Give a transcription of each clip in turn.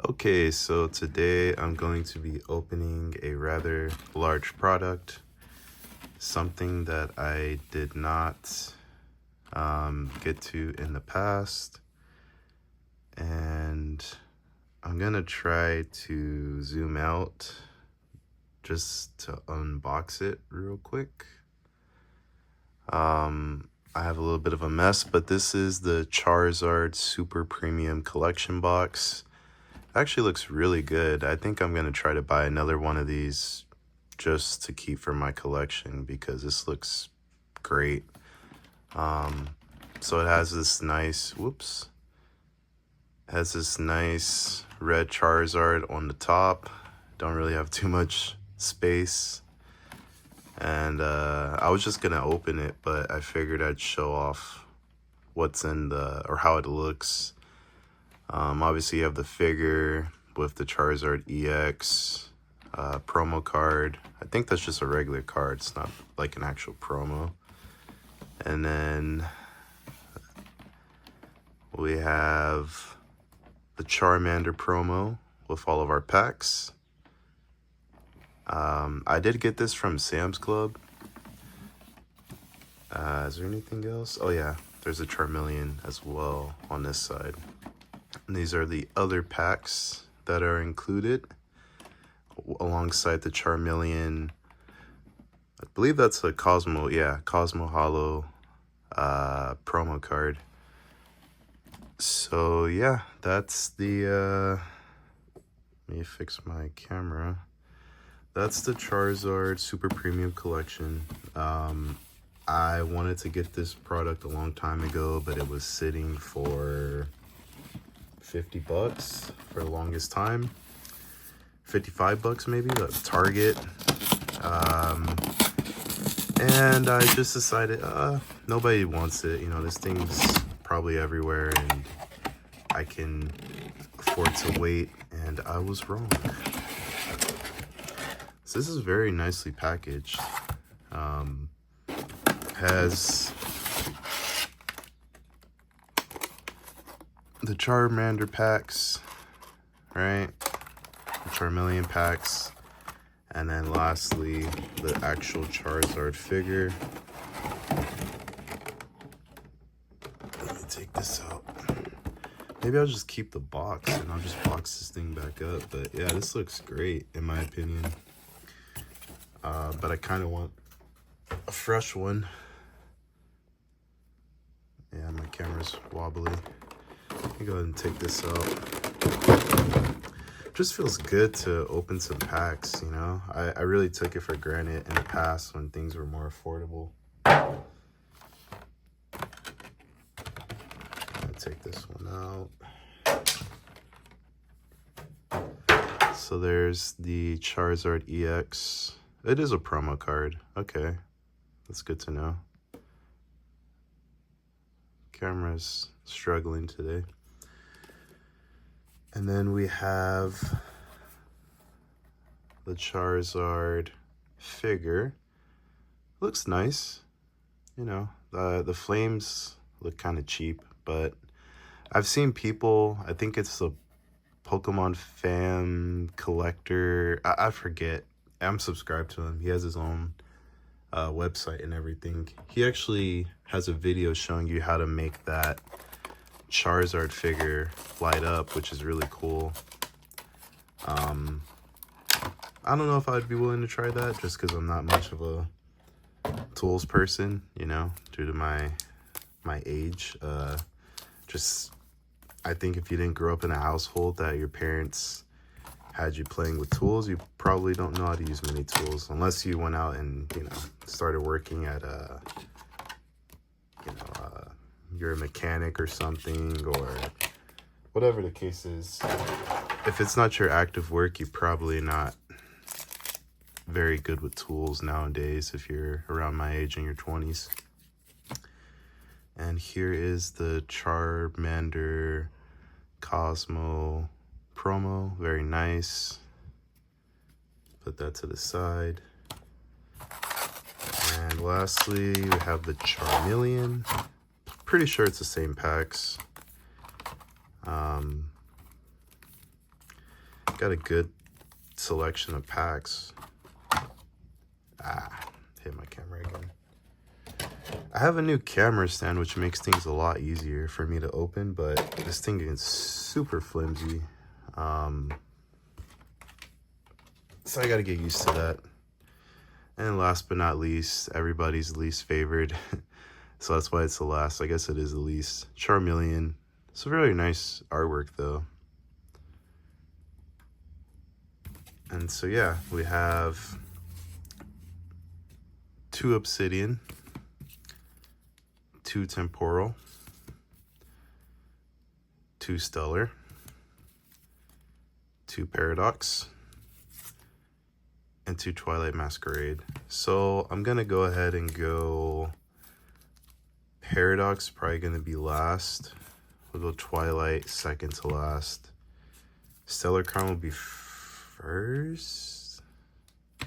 Okay, so today I'm going to be opening a rather large product, something that I did not get to in the past, and I'm gonna try to zoom out just to unbox it real quick. I have a little bit of a mess, but this is the Charizard Super Premium Collection box. Actually looks really good. I think I'm going to try to buy another one of these just to keep for my collection because this looks great. So it has this nice, has this nice red Charizard on the top. Don't really have too much space. And I was just going to open it, but I figured I'd show off what's in or how it looks. Obviously you have the figure with the Charizard EX promo card. I think that's just a regular card. It's not like an actual promo. And then we have the Charmander promo with all of our packs. I did get this from Sam's Club. Is there anything else? Oh yeah, there's a Charmeleon as well on this side. And these are the other packs that are included alongside the Charmeleon. I believe that's a Cosmo Hollow promo card. So yeah, that's the let me fix my camera. That's the Charizard Super Premium Collection. I wanted to get this product a long time ago, but it was sitting for $50 for the longest time. $55 maybe, that's Target. And I just decided, nobody wants it. You know, this thing's probably everywhere and I can afford to wait, and I was wrong. So this is very nicely packaged. Has the Charmander packs, right? The Charmeleon packs. And then lastly, the actual Charizard figure. Let me take this out. Maybe I'll just keep the box and I'll just box this thing back up. But yeah, this looks great in my opinion. But I kind of want a fresh one. Yeah, my camera's wobbly. Let me go ahead and take this out. Just feels good to open some packs, you know. I really took it for granted in the past when things were more affordable. I'll take this one out. So there's the Charizard EX. It is a promo card. Okay, that's good to know. Camera's struggling today. And then we have the Charizard figure. Looks nice. You know, the flames look kind of cheap, but I've seen people, I think it's a Pokemon fan collector. I forget. I'm subscribed to him. He has his own website and everything. He actually has a video showing you how to make that Charizard figure light up, which is really cool. I don't know if I'd be willing to try that just because I'm not much of a tools person, you know, due to my age. I think if you didn't grow up in a household that your parents had you playing with tools, you probably don't know how to use many tools unless you went out and, you know, started working at you're a mechanic or something, or whatever the case is. If it's not your active work, you're probably not very good with tools nowadays if you're around my age in your 20s. And here is the Charmander Cosmo promo. Very nice. Put that to the side. And lastly, we have the Charmeleon. Pretty sure it's the same packs. got a good selection of packs. Hit my camera again. I have a new camera stand, which makes things a lot easier for me to open, but this thing is super flimsy. So I gotta get used to that. And last but not least, everybody's least favored. So that's why it's the last. I guess it is the least. Charmeleon. It's a really nice artwork though. And so yeah, we have 2 Obsidian, 2 Temporal, 2 Stellar, 2 Paradox, and 2 Twilight Masquerade. So I'm gonna go ahead and go Paradox, probably gonna be last. We'll go Twilight second to last. Stellar Crown will be first.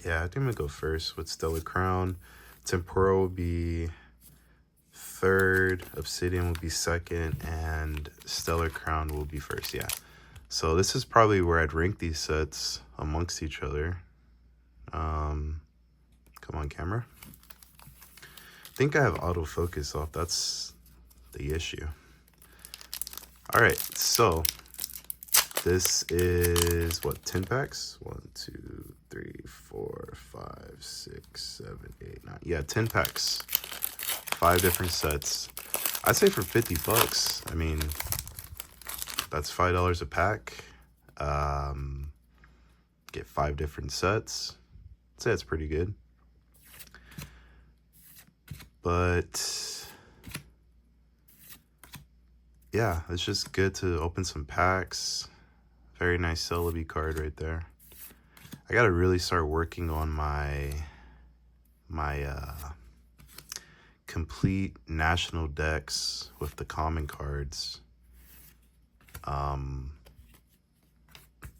Yeah, I think I'm gonna go first with Stellar Crown. Temporal will be third, Obsidian will be second, and Stellar Crown will be first. Yeah. So this is probably where I'd rank these sets amongst each other. Come on, camera. I think I have autofocus off. That's the issue. All right, so this is what, 10 packs? 1, 2, 3, 4, 5, 6, 7, 8, 9. Yeah, 10 packs. 5 different sets. I'd say for 50 bucks. I mean, that's $5 a pack. Get 5 different sets. I'd say it's pretty good. But yeah, it's just good to open some packs. Very nice Celebi card right there. I gotta really start working on my complete national decks with the common cards.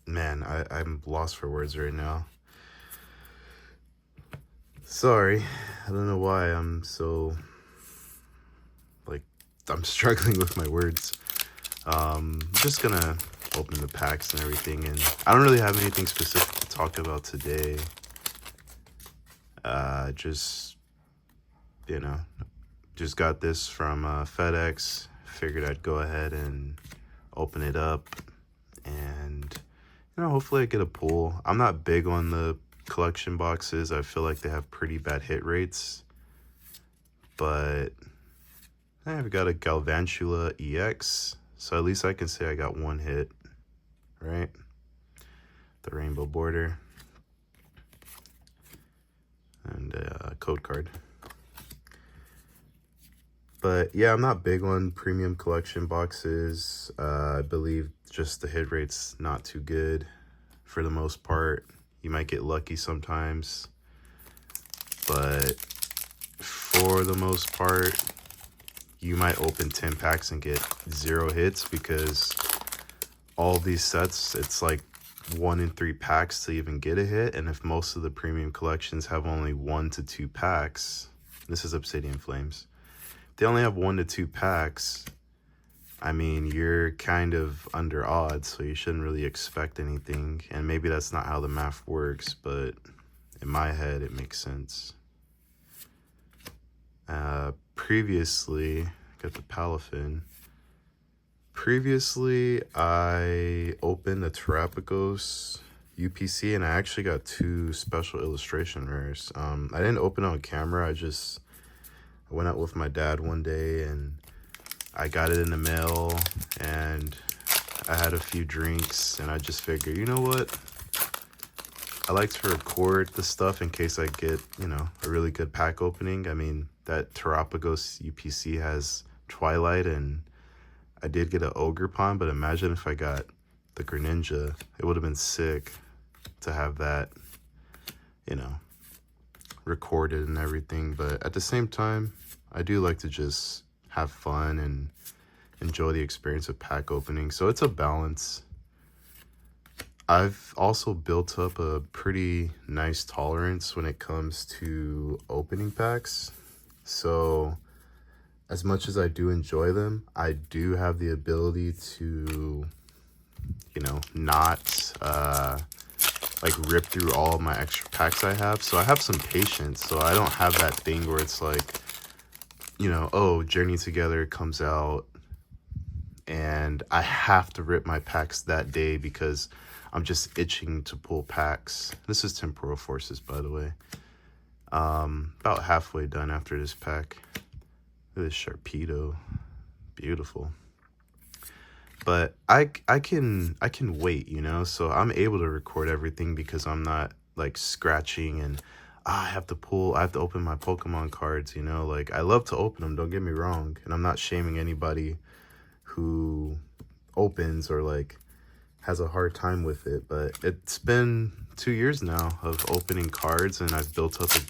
Man, I'm lost for words right now. Sorry, I don't know why I'm so, like, I'm struggling with my words. Just gonna open the packs and everything, and I don't really have anything specific to talk about today. Just, you know, just got this from FedEx. Figured I'd go ahead and open it up, and you know, hopefully I get a pull. I'm not big on the collection boxes. I feel like they have pretty bad hit rates, but I've got a Galvantula EX, so at least I can say I got 1 hit, right? The rainbow border and a code card. But yeah, I'm not big on premium collection boxes. I believe just the hit rate's not too good for the most part. You might get lucky sometimes, but for the most part, you might open 10 packs and get 0 hits, because all these sets, it's like 1 in 3 packs to even get a hit. And if most of the premium collections have only 1 to 2 packs, this is Obsidian Flames, they only have 1 to 2 packs, I mean, you're kind of under odds, so you shouldn't really expect anything. And maybe that's not how the math works, but in my head, it makes sense. Previously, got the Palafin. Previously, I opened a Terapagos UPC, and I actually got 2 special illustration rares. I didn't open it on camera. I went out with my dad one day, and I got it in the mail, and I had a few drinks, and I just figured, you know what? I like to record the stuff in case I get, you know, a really good pack opening. I mean, that Terapagos UPC has Twilight, and I did get an Ogerpon, but imagine if I got the Greninja. It would have been sick to have that, you know, recorded and everything. But at the same time, I do like to just have fun and enjoy the experience of pack opening. So it's a balance. I've also built up a pretty nice tolerance when it comes to opening packs. So as much as I do enjoy them, I do have the ability to you know, not like rip through all of my extra packs I have. So I have some patience, so I don't have that thing where it's like, you know, oh, Journey Together comes out and I have to rip my packs that day because I'm just itching to pull packs. This is Temporal Forces, by the way. About halfway done after this pack. Look at this Sharpedo. Beautiful. But I can wait, you know, so I'm able to record everything because I'm not like scratching and I have to open my Pokemon cards, you know. Like, I love to open them, don't get me wrong, and I'm not shaming anybody who opens or like has a hard time with it, but it's been 2 years now of opening cards, and I've built up a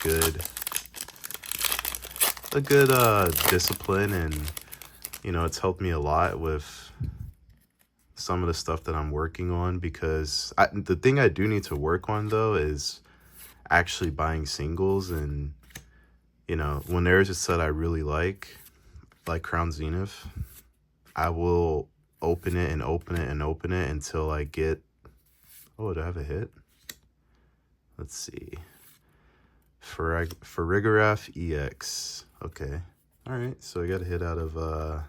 good discipline, and you know, it's helped me a lot with some of the stuff that I'm working on, because the thing I do need to work on though is actually buying singles. And you know, when there's a set I really like Crown Zenith, I will open it and open it and open it until I get, oh, do I have a hit? Let's see. Farigiraf EX. Okay. All right, so I got a hit out of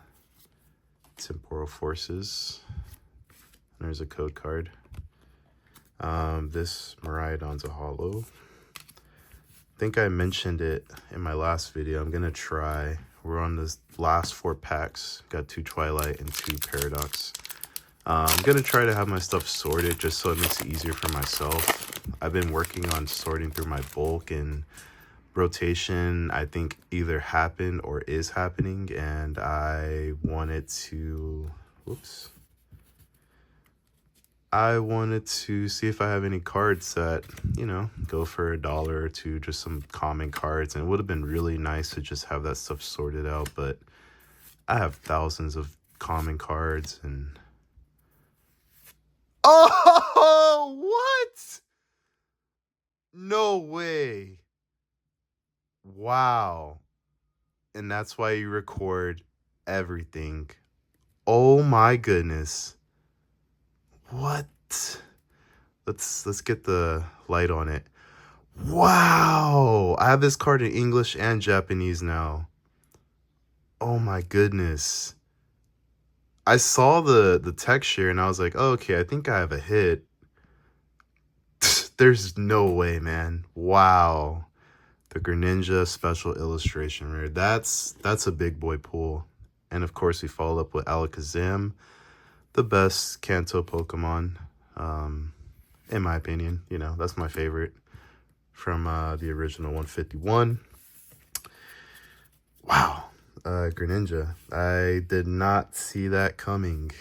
Temporal Forces. There's a code card. This Miraidon's a holo. I think I mentioned it in my last video. I'm gonna try. We're on the last 4 packs. Got 2 Twilight and 2 Paradox. I'm gonna try to have my stuff sorted just so it makes it easier for myself. I've been working on sorting through my bulk, and rotation I think either happened or is happening, and I wanted to, whoops. I wanted to see if I have any cards that, you know, go for $1 or $2, just some common cards. And it would have been really nice to just have that stuff sorted out, but I have thousands of common cards. And oh, what? No way. Wow. And that's why you record everything. Oh my goodness. What? Let's get the light on it. Wow, I have this card in English and Japanese now. Oh my goodness. I saw the texture and I was like, oh, okay, I think I have a hit. There's no way, man. Wow. The Greninja special illustration rare. That's a big boy pull. And of course we follow up with Alakazam, the best Kanto Pokemon, in my opinion. You know, that's my favorite from the original 151. Wow, Greninja. I did not see that coming.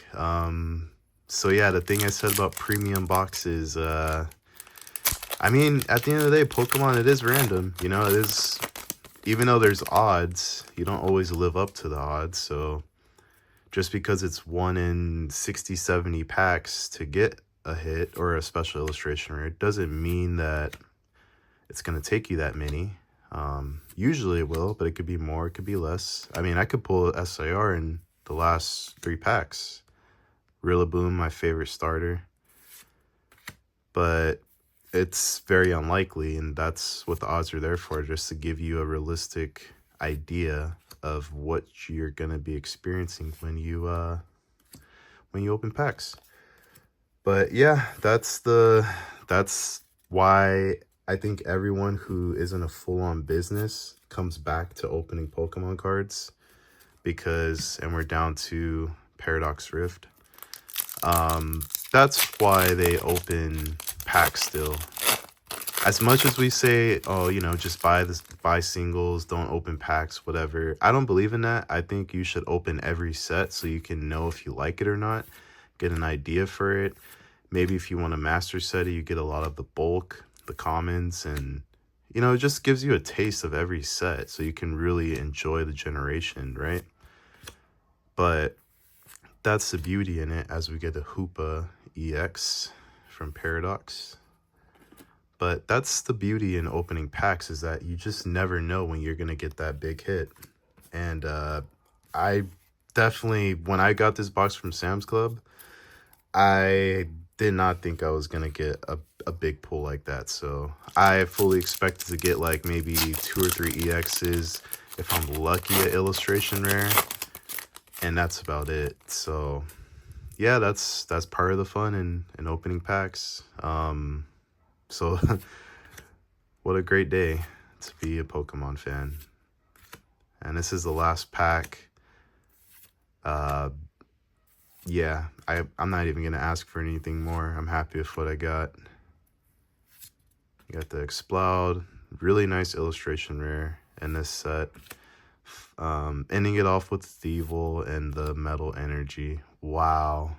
So yeah, the thing I said about premium boxes, I mean, at the end of the day, Pokemon, it is random. You know, it is, even though there's odds, you don't always live up to the odds. So just because it's 1 in 60, 70 packs to get a hit or a special illustration rare doesn't mean that it's going to take you that many. Usually it will, but it could be more, it could be less. I mean, I could pull SIR in the last 3 packs. Rillaboom, my favorite starter. But it's very unlikely, and that's what the odds are there for, just to give you a realistic idea of what you're gonna be experiencing when you open packs. But yeah, that's why I think everyone who isn't a full-on business comes back to opening Pokemon cards, because, and we're down to Paradox Rift. That's why they open packs still. As much as we say, oh, you know, just buy singles, don't open packs, whatever. I don't believe in that. I think you should open every set so you can know if you like it or not, get an idea for it. Maybe if you want a master set, you get a lot of the bulk, the commons, and, you know, it just gives you a taste of every set so you can really enjoy the generation, right? But that's the beauty in it, as we get a Hoopa EX from Paradox. But that's the beauty in opening packs, is that you just never know when you're going to get that big hit. And I definitely, when I got this box from Sam's Club, I did not think I was gonna get a big pull like that. So I fully expected to get like maybe 2 or 3 EXs if I'm lucky at illustration rare, and that's about it. So yeah, that's part of the fun in opening packs. So what a great day to be a Pokemon fan. And this is the last pack. Yeah, I'm not even gonna ask for anything more. I'm happy with what I got. Got the Explode, really nice illustration rare in this set. Ending it off with Thievul and the Metal Energy. Wow.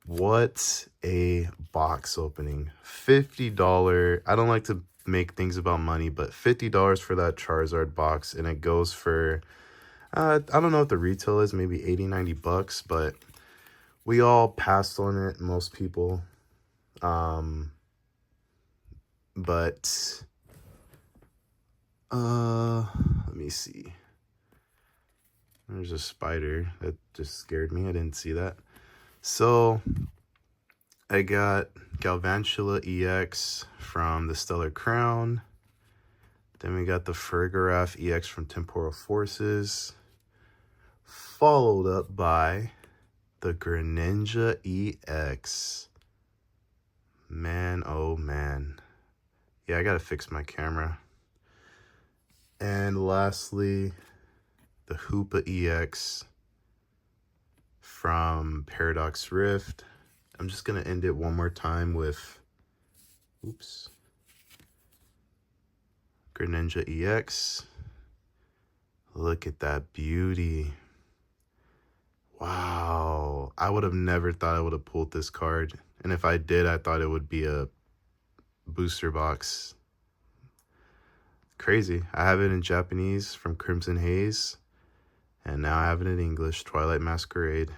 What a box opening. $50. I don't like to make things about money, but $50 for that Charizard box, and it goes for I don't know what the retail is, maybe 80-90 bucks, but we all passed on it, most people. But let me see. There's a spider that just scared me. I didn't see that. So I got Galvantula EX from the Stellar Crown. Then we got the Fergaraf EX from Temporal Forces, followed up by the Greninja EX. Man, oh man. Yeah, I gotta fix my camera. And lastly, the Hoopa EX from Paradox Rift. I'm just gonna end it one more time with, oops, Greninja EX. Look at that beauty. Wow, I would have never thought I would have pulled this card. And if I did, I thought it would be a booster box. Crazy. I have it in Japanese from Crimson Haze, and now I have it in English, Twilight Masquerade.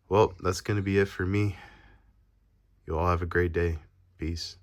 Well, that's going to be it for me. You all have a great day. Peace.